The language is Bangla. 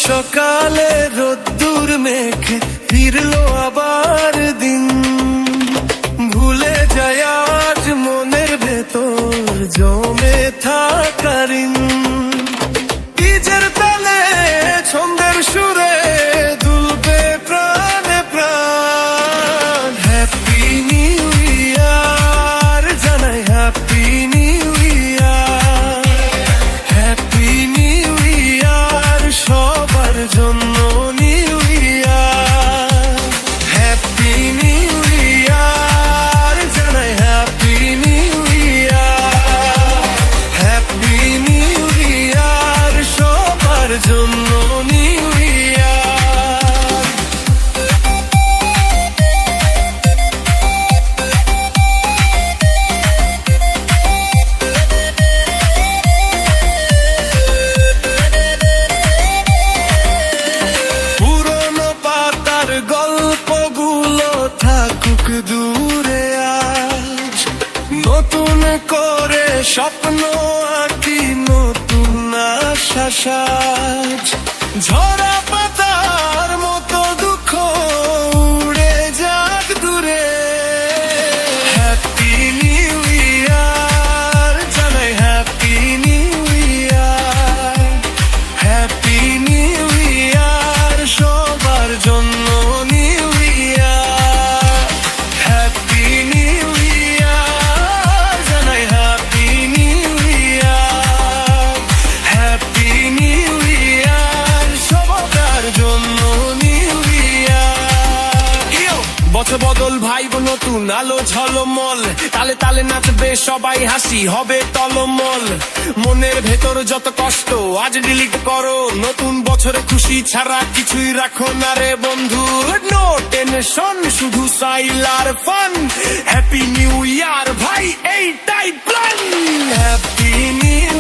সকালে রোদ্দুর মেঘে ফিরলো আবার দিন, ভুলে যায় আজ মনের ভেতর জমে থাকা ঋণ। বীজের তালে ছন্দের সুরে দুলবে প্রাণে প্রাণ। হ্যাপি নিউ ইয়ার জানাই, happy new year, happy new year সবার জন্য new year. Happy new year জানাই, happy new year, happy new year সবার জন্য নিউ ইয়ার। পুরনো পাতার গল্পগুলো থাকুক দূরে আজ, নতুন করে স্বপ্ন আঁকি নতুন আশা সাজ। ঝরা পাতার মতো দুঃখ উড়ে যাক দূরে। হ্যাপি নিউ ইয়ার জানাই, happy new year, happy new year সবার জন্য new year. Happy new year জানাই, happy new year, happy new year সবার জন্য নিউ ইয়ার। বছর বদল ভাইব নতুন আলো ঝলমল, তালে তালে নাচবে সবাই, হাসি হবে টলমল। মনের ভেতর যত কষ্ট আজ ডিলিট করো, নতুন বছরে খুশি ছাড়া কিছুই রাখো না রে বন্ধু। নো টেনশন শুধু সাইলার ফান, হ্যাপি নিউ ইয়ার ভাই এইটাই প্ল্যান। Happy new